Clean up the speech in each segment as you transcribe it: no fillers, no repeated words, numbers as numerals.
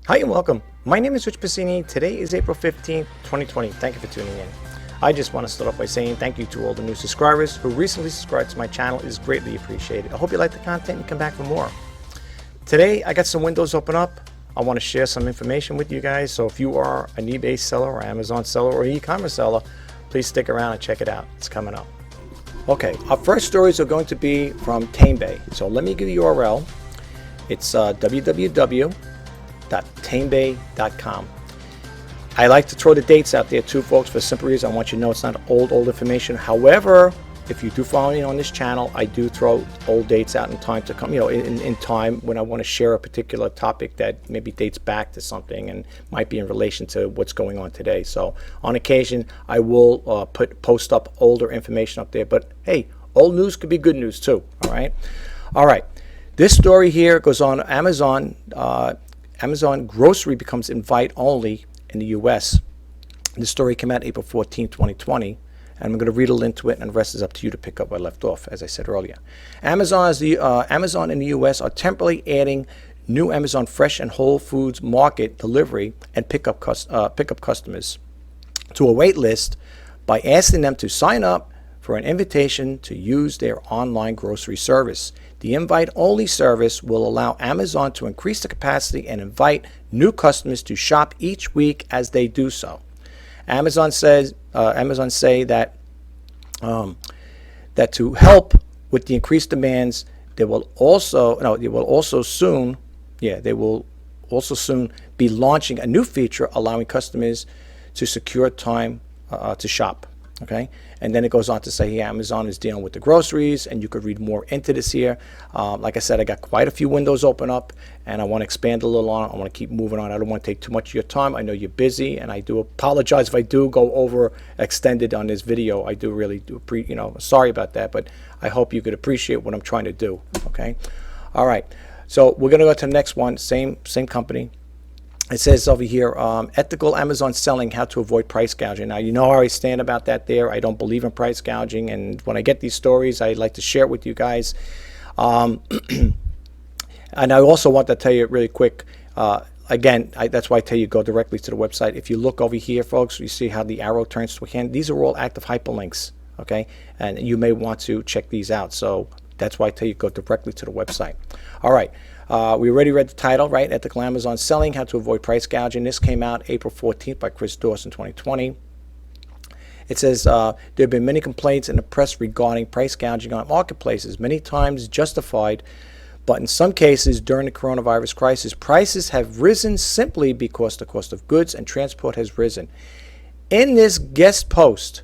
Hi and welcome. My name is Rich Pasini. Today is April 15th, 2020. Thank you for tuning in. I just want to start off by saying thank you to all the new subscribers who recently subscribed to my channel. It is greatly appreciated. I hope you like the content and come back for more. Today I got some windows open up. I want to share some information with you guys. So if you are an eBay seller or Amazon seller or e-commerce seller, please stick around and check it out. It's coming up. Okay, our first stories are going to be from TameBay. So let me give you the URL. It's www.tamebay.com. I like to throw the dates out there too, folks, for the simple reason I want you to know it's not old information. However, if you do follow me on this channel, I do throw old dates out in time to come, in time when I want to share a particular topic that maybe dates back to something and might be in relation to what's going on today. So on occasion, I will post up older information up there. But hey, old news could be good news too. All right. This story here goes on Amazon. Amazon grocery becomes invite only in the U.S. This story came out April 14, 2020. And I'm going to read a link to it, and the rest is up to you to pick up where I left off, as I said earlier. Amazon in the U.S. are temporarily adding new Amazon Fresh and Whole Foods Market delivery and pickup customers to a wait list by asking them to sign up for an invitation to use their online grocery service. The invite-only service will allow Amazon to increase the capacity and invite new customers to shop each week as they do so. Amazon say that to help with the increased demands, they will also soon be launching a new feature allowing customers to secure time to shop. Okay, and then it goes on to say here Amazon is dealing with the groceries, and you could read more into this here. Like I said, I got quite a few windows open up, and I want to expand a little on it. I want to keep moving on. I don't want to take too much of your time. I know you're busy, and I do apologize if I do go over extended on this video. I do really sorry about that, but I hope you could appreciate what I'm trying to do. Okay, all right. So we're gonna go to the next one. Same company. It says over here, ethical Amazon selling, how to avoid price gouging. Now, you know how I stand about that there. I don't believe in price gouging. And when I get these stories, I like to share it with you guys. And I also want to tell you really quick, again, that's why I tell you go directly to the website. If you look over here, folks, you see how the arrow turns to a hand. These are all active hyperlinks, okay? And you may want to check these out. So that's why I tell you go directly to the website. All right. We already read the title, right? Ethical Amazon Selling, How to Avoid Price Gouging. This came out April 14th by Chris Dawson, 2020. It says, there have been many complaints in the press regarding price gouging on marketplaces, many times justified, but in some cases during the coronavirus crisis, prices have risen simply because the cost of goods and transport has risen. In this guest post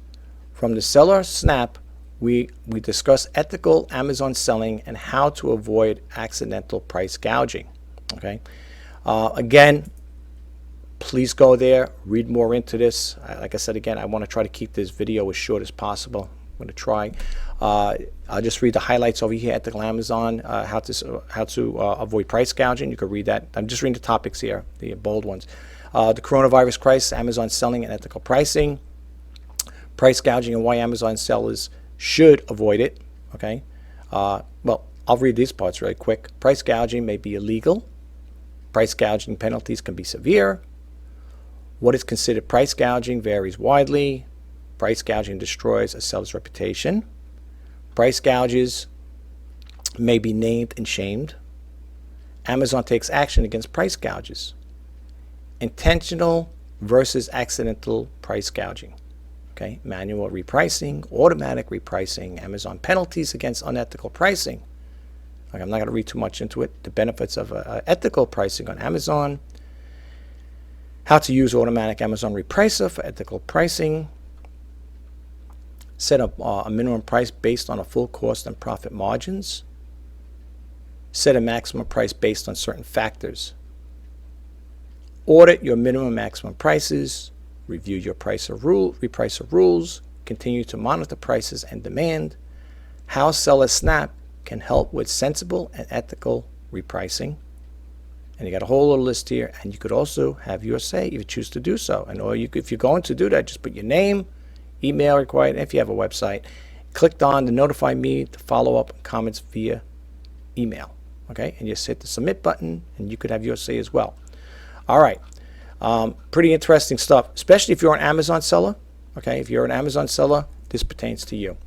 from the seller Snap, we discuss ethical Amazon selling and how to avoid accidental price gouging. Okay, again, please go there, read more into this. Like I said again, I want to try to keep this video as short as possible. I'm going to try. I'll just read the highlights over here. Ethical Amazon, how to avoid price gouging. You can read that. I'm just reading the topics here, the bold ones. The coronavirus crisis, Amazon selling and ethical pricing, price gouging, and why Amazon sellers should avoid it. Okay, well, I'll read these parts really quick. Price gouging may be illegal. Price gouging penalties can be severe. What is considered price gouging varies widely. Price gouging destroys a seller's reputation. Price gouges may be named and shamed. Amazon takes action against price gouges. Intentional versus accidental price gouging. Okay, manual repricing, automatic repricing, Amazon penalties against unethical pricing. Okay, I'm not going to read too much into it. The benefits of ethical pricing on Amazon. How to use automatic Amazon repricer for ethical pricing. Set up a minimum price based on a full cost and profit margins. Set a maximum price based on certain factors. Audit your minimum maximum prices. Review your repricer rules. Continue to monitor prices and demand. How Seller Snap can help with sensible and ethical repricing. And you got a whole little list here, and you could also have your say if you choose to do so. And if you're going to do that, just put your name, email required, and if you have a website, clicked on to notify me to follow up comments via email. Okay, and just hit the submit button, and you could have your say as well. All right. Pretty interesting stuff, especially if you're an Amazon seller. Okay, if you're an Amazon seller, this pertains to you.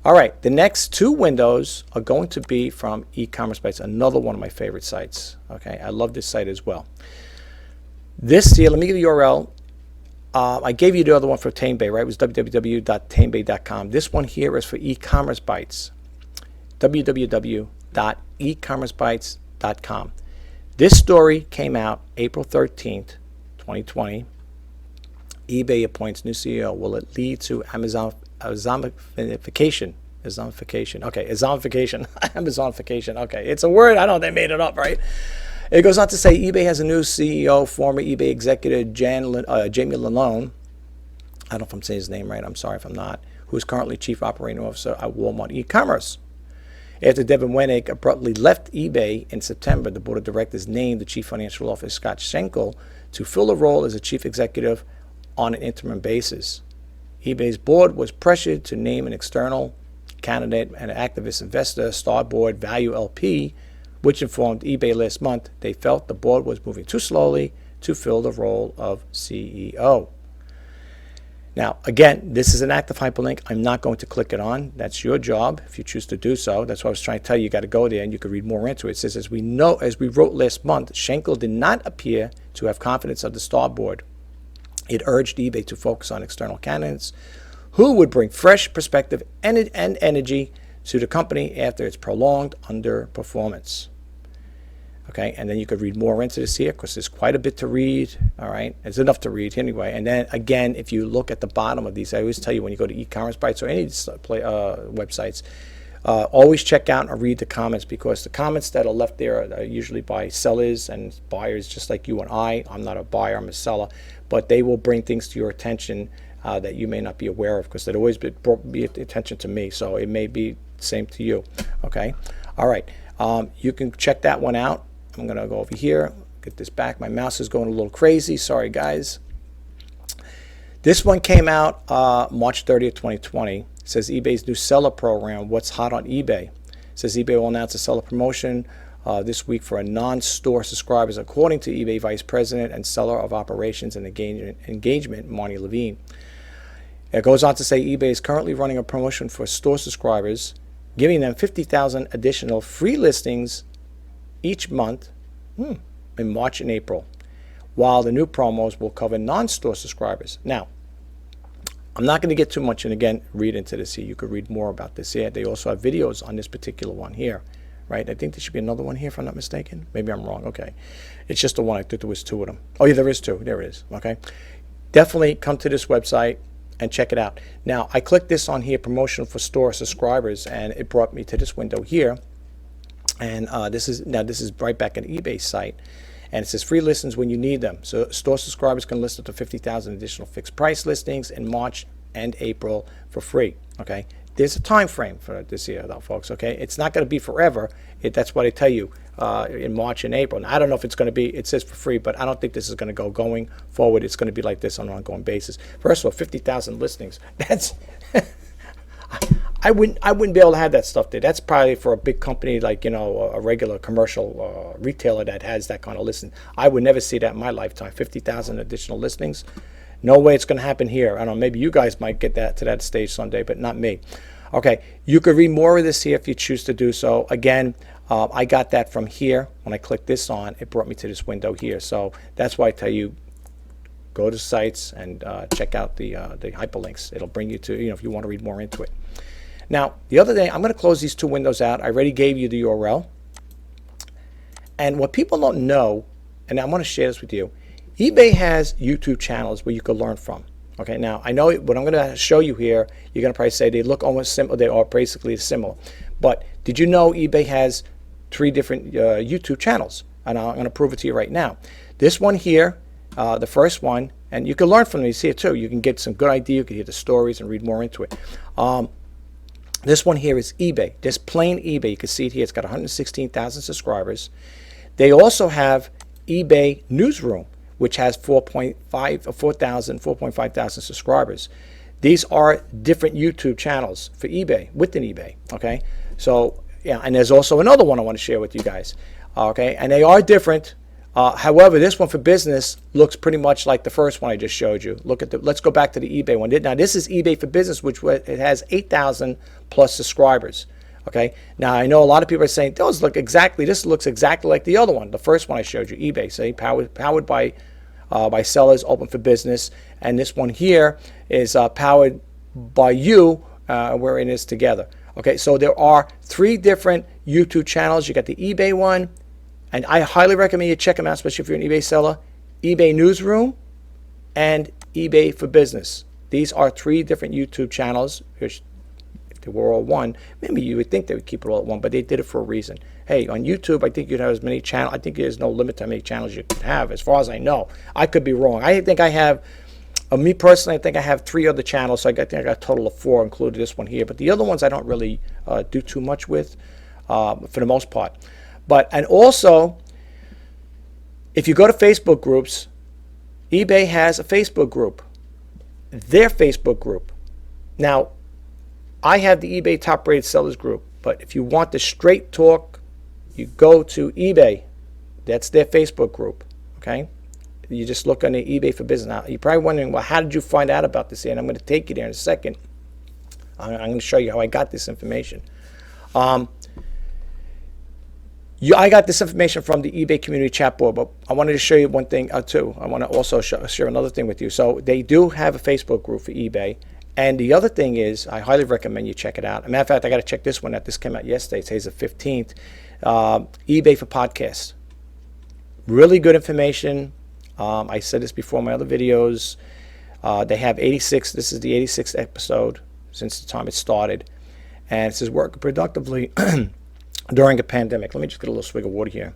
All right, the next two windows are going to be from e-commerce sites, another one of my favorite sites. Okay, I love this site as well. This here, let me give you the URL. I gave you the other one for TameBay, right? It was www.tamebay.com. This one here is for e-commerce bytes. www.ecommercebytes.com. This story came out April 13th, 2020. eBay appoints new CEO. Will it lead to Amazonification? Okay, Amazonification. Amazonification. Okay, it's a word. I don't know. They made it up, right? It goes on to say eBay has a new CEO, former eBay executive Jamie Lalone. I don't know if I'm saying his name right. I'm sorry if I'm not. Who is currently Chief Operating Officer at Walmart e-commerce. After Devin Wenig abruptly left eBay in September, the board of directors named the Chief Financial Officer, Scott Schenkel, to fill the role as a chief executive on an interim basis. eBay's board was pressured to name an external candidate and activist investor, Starboard Value LP, which informed eBay last month they felt the board was moving too slowly to fill the role of CEO. Now, again, this is an active hyperlink. I'm not going to click it on. That's your job if you choose to do so. That's what I was trying to tell you. You got to go there and you can read more into it. It says, as we wrote last month, Schenkel did not appear to have confidence of the Starboard. It urged eBay to focus on external candidates who would bring fresh perspective and energy to the company after its prolonged underperformance. Okay, and then you could read more into this here because there's quite a bit to read. All right, it's enough to read anyway. And then again, if you look at the bottom of these, I always tell you when you go to e-commerce bytes or any websites, always check out and read the comments, because the comments that are left there are usually by sellers and buyers just like you and I. I'm not a buyer, I'm a seller, but they will bring things to your attention that you may not be aware of, because they'd always brought attention to me, so it may be the same to you. Okay, all right, you can check that one out. I'm going to go over here, get this back. My mouse is going a little crazy. Sorry, guys. This one came out March 30th, 2020. It says eBay's new seller program, What's Hot on eBay. It says eBay will announce a seller promotion this week for a non-store subscribers, according to eBay Vice President and Seller of Operations and Engagement, Marnie Levine. It goes on to say eBay is currently running a promotion for store subscribers, giving them 50,000 additional free listings each month in March and April, while the new promos will cover non-store subscribers. Now, I'm not going to get too much, and again, read into this here. You could read more about this here. They also have videos on this particular one here, right? I think there should be another one here if I'm not mistaken. Maybe I'm wrong. Okay. It's just the one. I thought there was two of them. Oh, yeah, there is two. There it is. Okay. Definitely come to this website and check it out. Now, I clicked this on here, promotion for store subscribers, and it brought me to this window here. And this is right back at eBay site, and it says free listings when you need them. So store subscribers can list up to 50,000 additional fixed price listings in March and April for free. Okay, there's a time frame for this here, though, folks. Okay, it's not going to be forever. That's what I tell you in March and April. Now, I don't know if it's going to be. It says for free, but I don't think this is going to go going forward. It's going to be like this on an ongoing basis. First of all, 50,000 listings. That's I wouldn't be able to have that stuff there. That's probably for a big company like, you know, a regular commercial retailer that has that kind of listing. I would never see that in my lifetime. 50,000 additional listings. No way it's going to happen here. I don't know. Maybe you guys might get that to that stage someday, but not me. Okay, you could read more of this here if you choose to do so. Again, I got that from here. When I clicked this on, it brought me to this window here. So that's why I tell you, go to sites and check out the hyperlinks. It'll bring you to, you know, if you want to read more into it. Now, the other day, I'm going to close these two windows out. I already gave you the URL. And what people don't know, and I want to share this with you, eBay has YouTube channels where you can learn from. Okay, now, I know what I'm going to show you here, you're going to probably say they look almost similar. They are basically similar. But did you know eBay has 3 different YouTube channels? And I'm going to prove it to you right now. This one here, the first one, and you can learn from these here too. You can get some good idea. You can hear the stories and read more into it. This one here is eBay, just plain eBay. You can see it here. It's got 116,000 subscribers. They also have eBay Newsroom, which has 4,500 subscribers. These are different YouTube channels for eBay, within eBay, okay? So, yeah, and there's also another one I want to share with you guys, okay? And they are different. However, this one for business looks pretty much like the first one I just showed you. Let's go back to the eBay one. Now, this is eBay for business, which it has 8,000 plus subscribers. Okay. Now, I know a lot of people are saying this looks exactly like the other one, the first one I showed you, eBay. Say powered by sellers, open for business, and this one here is powered by you. We're in this together. Okay. So there are 3 different YouTube channels. You got the eBay one. And I highly recommend you check them out, especially if you're an eBay seller. eBay Newsroom and eBay for Business. These are 3 different YouTube channels. Which, if they were all one, maybe you would think they would keep it all at one, but they did it for a reason. Hey, on YouTube, I think you'd have as many channels. I think there's no limit to how many channels you could have, as far as I know. I could be wrong. I think I have, me personally, I think I have 3 other channels. So I think I got a total of 4, including this one here. But the other ones I don't really do too much with, for the most part. And also, if you go to Facebook groups, eBay has a Facebook group, their Facebook group. Now, I have the eBay Top Rated Sellers group, but if you want the straight talk, you go to eBay. That's their Facebook group, okay? You just look on the eBay for Business. Now, you're probably wondering, well, how did you find out about this? And I'm going to take you there in a second. I'm going to show you how I got this information. I got this information from the eBay community chat board, but I wanted to show you one thing too. I want to also share another thing with you. So they do have a Facebook group for eBay. And the other thing is, I highly recommend you check it out. As a matter of fact, I got to check this one out. This came out yesterday. Today's the 15th. eBay for podcasts. Really good information. I said this before in my other videos. They have 86. This is the 86th episode since the time it started. And it says, work productively during a pandemic. Let me just get a little swig of water here.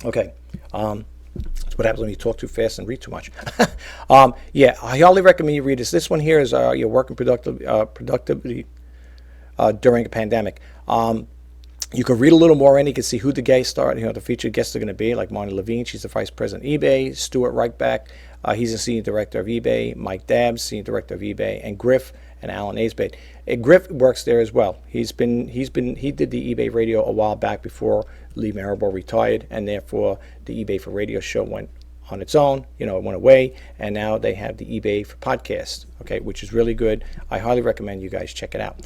Okay. That's what happens when you talk too fast and read too much. Yeah, I highly recommend you read this. This one here is your working productivity during a pandemic. You can read a little more in. You can see who the guests are, the featured guests are going to be, like Marnie Levine. She's the vice president of eBay. Stuart Reichbach, he's the senior director of eBay. Mike Dabbs, senior director of eBay, and Griff and Alan Aisbait. Griff works there as well. He did the eBay radio a while back before Lee Marable retired, and therefore the eBay for Radio show went on its own. It went away, and now they have the eBay for podcast, okay, which is really good. I highly recommend you guys check it out.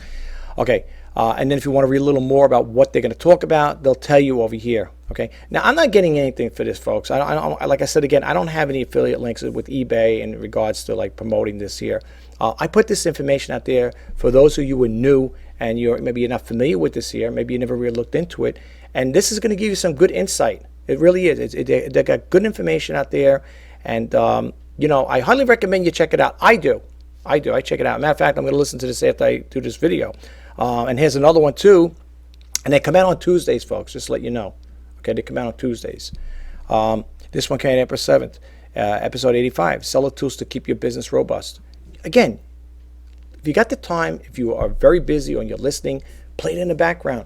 Okay, and then if you want to read a little more about what they're going to talk about, they'll tell you over here. Okay, now I'm not getting anything for this, folks. Like I said again, I don't have any affiliate links with eBay in regards to like promoting this here. I put this information out there for those of you who are new and maybe you're not familiar with this here. Maybe you never really looked into it, and this is going to give you some good insight. It really is. They got good information out there, and I highly recommend you check it out. I do. I check it out. Matter of fact, I'm going to listen to this after I do this video. And here's another one too, and they come out on Tuesdays, folks. Just to let you know. Okay, they come out on Tuesdays. This one came out April 7th, episode 85. Seller tools to keep your business robust. Again, if you got the time, if you are very busy or you're listening, play it in the background.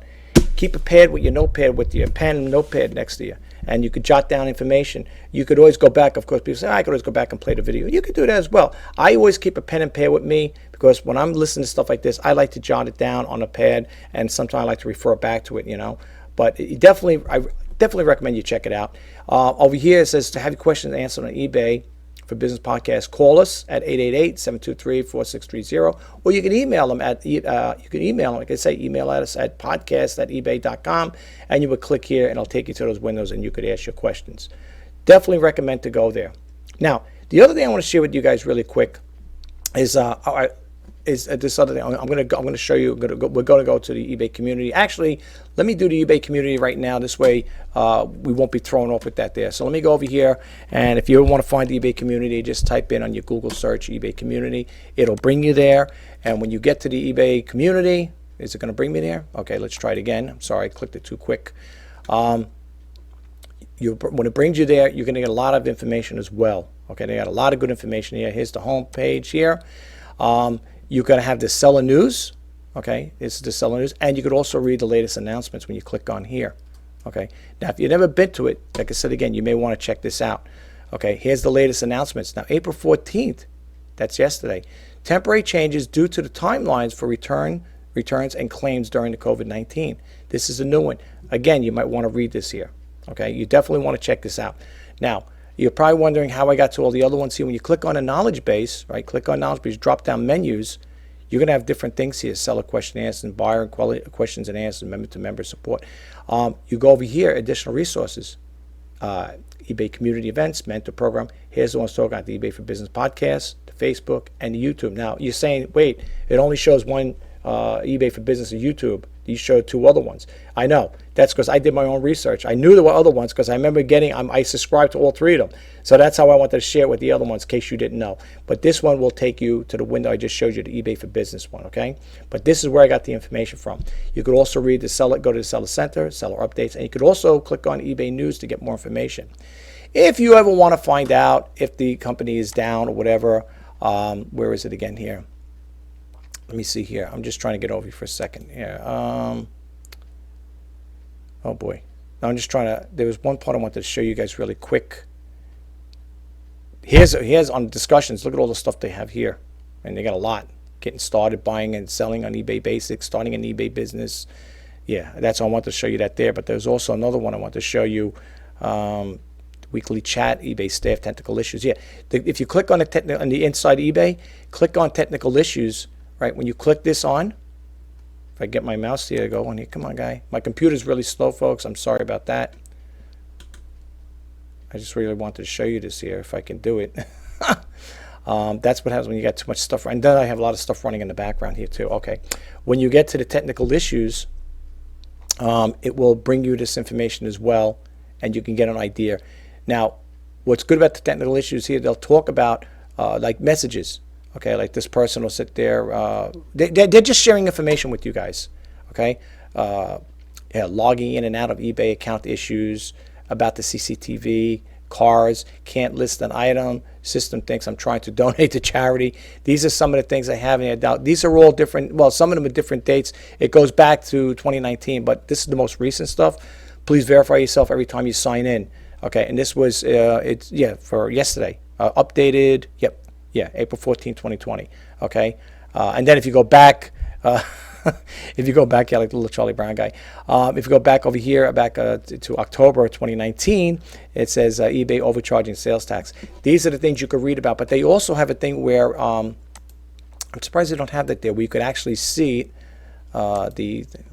Keep a pad with your notepad, with your pen and notepad next to you, and you could jot down information. You could always go back. Of course, people say, I could always go back and play the video. You could do that as well. I always keep a pen and pad with me because when I'm listening to stuff like this, I like to jot it down on a pad, and sometimes I like to refer back to it, But I definitely recommend you check it out. Over here it says to have your questions answered on eBay for Business Podcast, call us at 888-723-4630, or you can email them like I say, email at us at podcast@ebay.com, and you would click here and it'll take you to those windows and you could ask your questions. Definitely recommend to go there. Now, the other thing I want to share with you guys really quick is this other thing. I'm going to show you. We're going to go to the eBay community. Actually, let me do the eBay community right now. This way, we won't be thrown off with that there. So let me go over here, and if you want to find the eBay community, just type in on your Google search eBay community. It'll bring you there. And when you get to the eBay community, is it going to bring me there? Okay, let's try it again. I'm sorry, I clicked it too quick. When it brings you there, you're going to get a lot of information as well. Okay, they got a lot of good information here. Here's the home page here. You're going to have the seller news. Okay, this is the seller news, and you could also read the latest announcements when you click on here. Okay, now if you've never been to it, like I said again, you may want to check this out. Okay, here's the latest announcements. Now, April 14th, that's yesterday. Temporary changes due to the timelines for returns and claims during the COVID-19. This is a new one. Again, you might want to read this here. Okay, you definitely want to check this out. Now, you're probably wondering how I got to all the other ones here. When you click on a knowledge base, right, click on knowledge base, drop down menus, you're going to have different things here: seller question and answers, and buyer and questions and answers, member to member support. You go over here, additional resources, eBay community events, mentor program. Here's the ones talking about the eBay for Business podcast, the Facebook, and the YouTube. Now, you're saying, wait, it only shows one eBay for Business and YouTube. You showed two other ones. I know. That's because I did my own research. I knew there were other ones because I remember I subscribed to all three of them. So that's how I wanted to share with the other ones in case you didn't know. But this one will take you to the window I just showed you, the eBay for Business one, okay? But this is where I got the information from. You could also read the seller, go to the Seller Center, Seller Updates, and you could also click on eBay News to get more information. If you ever want to find out if the company is down or whatever, where is it again here? Let me see here. I'm just trying to get over here for a second here. Oh boy. Now I'm just trying to, there was one part I wanted to show you guys really quick. Here's on discussions. Look at all the stuff they have here. And they got a lot. Getting started, buying and selling on eBay Basics, starting an eBay business. Yeah, that's why I want to show you that there. But there's also another one I want to show you. Weekly chat, eBay staff, technical issues. Yeah, if you click on the inside eBay, click on technical issues. Right, when you click this on, if I get my mouse here, go on here. Come on, guy. My computer's really slow, folks. I'm sorry about that. I just really wanted to show you this here, if I can do it. That's what happens when you got too much stuff. And then I have a lot of stuff running in the background here, too. Okay. When you get to the technical issues, it will bring you this information as well, and you can get an idea. Now, what's good about the technical issues here, they'll talk about like messages. Okay, like this person will sit there. They're just sharing information with you guys. Okay, yeah, logging in and out of eBay account issues, about the CCTV, cars, can't list an item, system thinks I'm trying to donate to charity. These are some of the things I have in doubt. These are all different. Well, some of them are different dates. It goes back to 2019, but this is the most recent stuff. Please verify yourself every time you sign in. Okay, and this was for yesterday, updated. Yep. Yeah, April 14, 2020. Okay, and then if you go back, yeah, like the little Charlie Brown guy. If you go back over here, back to October 2019, it says eBay overcharging sales tax. These are the things you could read about, but they also have a thing where I'm surprised they don't have that there, where you could actually see I'm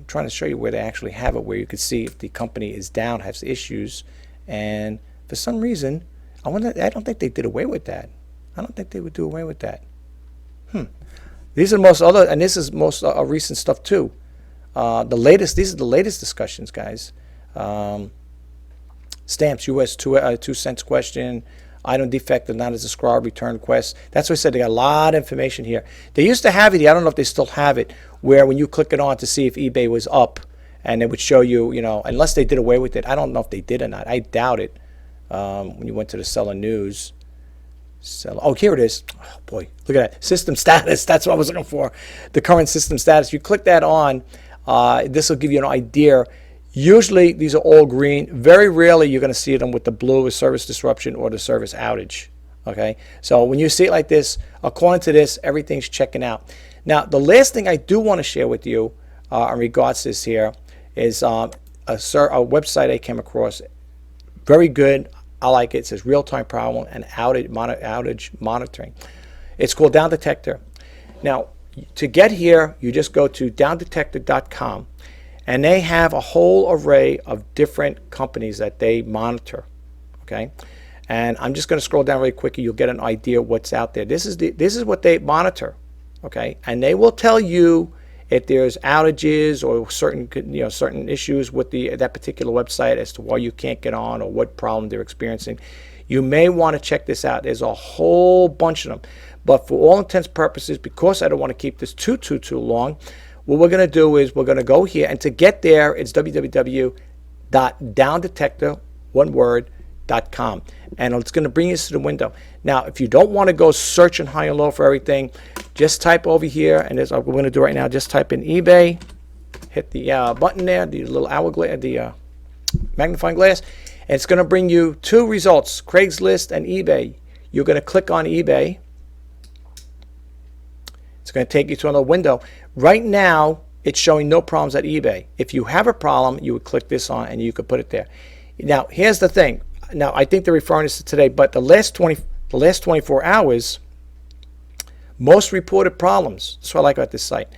trying to show you where they actually have it, where you could see if the company is down, has issues, and for some reason, I don't think they did away with that. I don't think they would do away with that. These are most other, and this is most recent stuff too. These are the latest discussions, guys. Stamps, US 2 cents question, item defective, not as described, return request. That's what I said. They got a lot of information here. They used to have it. I don't know if they still have it, where when you click it on to see if eBay was up, and it would show you, unless they did away with it. I don't know if they did or not. I doubt it. When you went to the seller news. Oh, here it is. Oh, boy, look at that. System status. That's what I was looking for. The current system status. You click that on. This will give you an idea. Usually, these are all green. Very rarely, you're going to see them with the blue, a service disruption or the service outage. Okay? So when you see it like this, according to this, everything's checking out. Now, the last thing I do want to share with you in regards to this here is a website I came across. Very good. I like it. It says real-time problem and outage monitoring. It's called Down Detector. Now, to get here, you just go to downdetector.com, and they have a whole array of different companies that they monitor. Okay, and I'm just going to scroll down really quickly. You'll get an idea what's out there. This is what they monitor. Okay, and they will tell you if there's outages or certain issues with that particular website as to why you can't get on or what problem they're experiencing. You may want to check this out. There's a whole bunch of them. But for all intents and purposes, because I don't want to keep this too long, what we're going to do is we're going to go here. And to get there, it's www.downdetector.com. And it's going to bring us to the window. Now, if you don't want to go searching high and low for everything, just type over here, and that's what we're going to do right now. Just type in eBay, hit the button there, the little hourglass, the magnifying glass, and it's going to bring you two results, Craigslist and eBay. You're going to click on eBay. It's going to take you to another window. Right now, it's showing no problems at eBay. If you have a problem, you would click this on, and you could put it there. Now, here's the thing. Now, I think they're referring to today, but the last 24 hours, most reported problems. That's what I like about this site.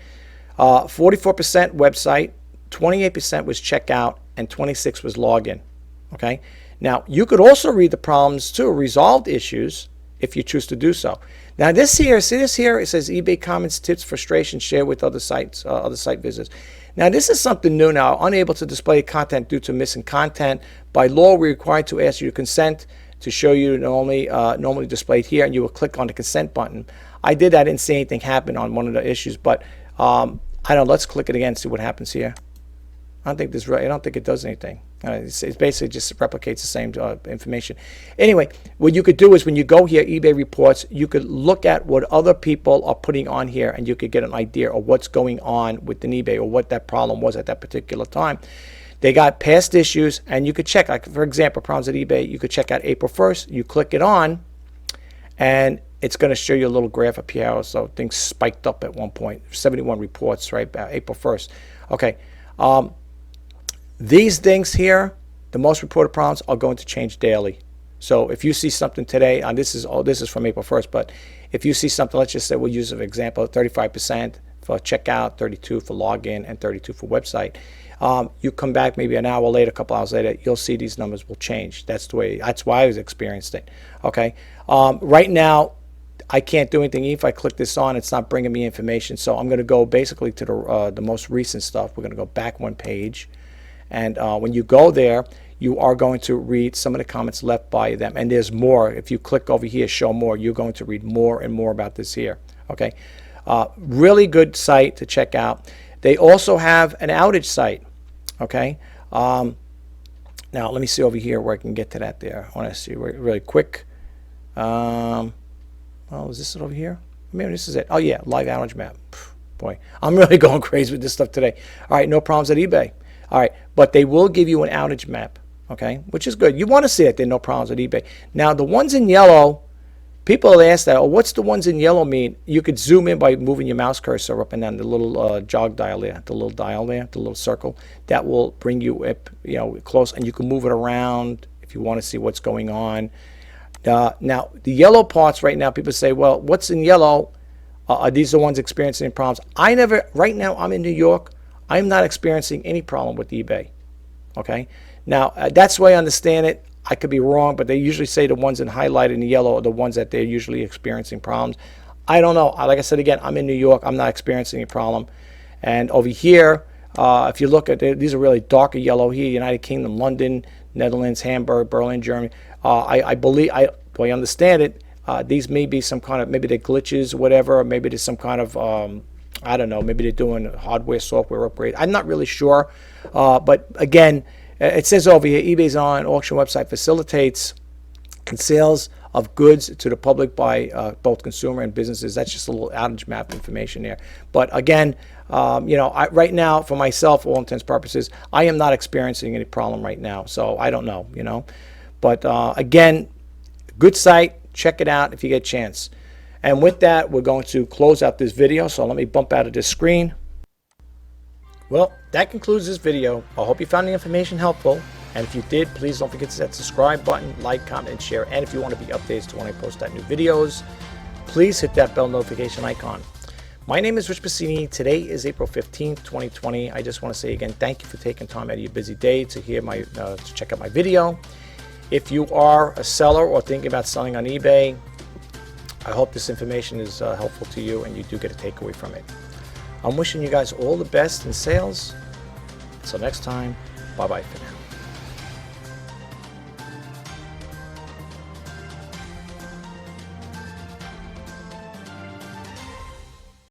44% website, 28% was checkout, and 26% was login. Okay. Now, you could also read the problems too, resolved issues, if you choose to do so. Now, this here, see this here? It says eBay comments, tips, frustrations shared with other sites, other site visitors. Now, this is something new now. Unable to display content due to missing content. By law, we're required to ask you to consent to show you normally displayed here, and you will click on the consent button. I did that, I didn't see anything happen on one of the issues, but I don't know. Let's click it again and see what happens here. I don't think it does anything. It basically just replicates the same information. Anyway, what you could do is when you go here, eBay reports, you could look at what other people are putting on here, and you could get an idea of what's going on within eBay or what that problem was at that particular time. They got past issues, and you could check, like for example, problems at eBay. You could check out April 1st. You click it on, and it's going to show you a little graph up here. So things spiked up at one point. 71 reports, right? April 1st. Okay. These things here, the most reported problems, are going to change daily. So if you see something today, and this is from April 1st, but if you see something, let's just say we'll use an example, 35% for checkout, 32% for login, and 32% for website. You come back maybe an hour later, a couple hours later, you'll see these numbers will change. That's why I was experienced it. Okay. Right now, I can't do anything. If I click this on, it's not bringing me information. So I'm going to go basically to the most recent stuff. We're going to go back one page. And when you go there, you are going to read some of the comments left by them. And there's more. If you click over here, show more, you're going to read more and more about this here. Okay. Really good site to check out. They also have an outage site. Okay. Now, let me see over here where I can get to that there. I want to see really quick. Oh, is this it over here? Maybe this is it. Oh, yeah. Live outage map. Boy, I'm really going crazy with this stuff today. All right. No problems at eBay. All right, but they will give you an outage map, okay, which is good. You want to see it. There are no problems at eBay. Now, the ones in yellow, people have asked that, oh, what's the ones in yellow mean? You could zoom in by moving your mouse cursor up and down the little jog dial there, the little circle. That will bring you up, close, and you can move it around if you want to see what's going on. Now, the yellow parts right now, people say, well, what's in yellow? Are these the ones experiencing problems? Right now, I'm in New York. I'm not experiencing any problem with eBay. Okay. Now, that's the way I understand it. I could be wrong, but they usually say the ones in highlighted in yellow are the ones that they're usually experiencing problems. I don't know. Like I said again, I'm in New York. I'm not experiencing any problem. And over here, if you look at it, these are really darker yellow here: United Kingdom, London, Netherlands, Hamburg, Berlin, Germany. I believe, I understand it. These may be some kind of, maybe they're glitches, whatever. Or maybe there's some kind of I don't know, maybe they're doing hardware, software upgrade. I'm not really sure. But again, it says over here, eBay's online auction website facilitates sales of goods to the public by both consumer and businesses. That's just a little outage map information there. But again, right now, for myself, all intents and purposes, I am not experiencing any problem right now. So I don't know, But again, good site. Check it out if you get a chance. And with that, we're going to close out this video. So let me bump out of this screen. Well, that concludes this video. I hope you found the information helpful. And if you did, please don't forget to hit that subscribe button, like, comment, and share. And if you want to be updated to when I post out new videos, please hit that bell notification icon. My name is Rich Pasini. Today is April 15th, 2020. I just want to say again, thank you for taking time out of your busy day to to check out my video. If you are a seller or thinking about selling on eBay, I hope this information is helpful to you and you do get a takeaway from it. I'm wishing you guys all the best in sales. Until next time, bye-bye for now.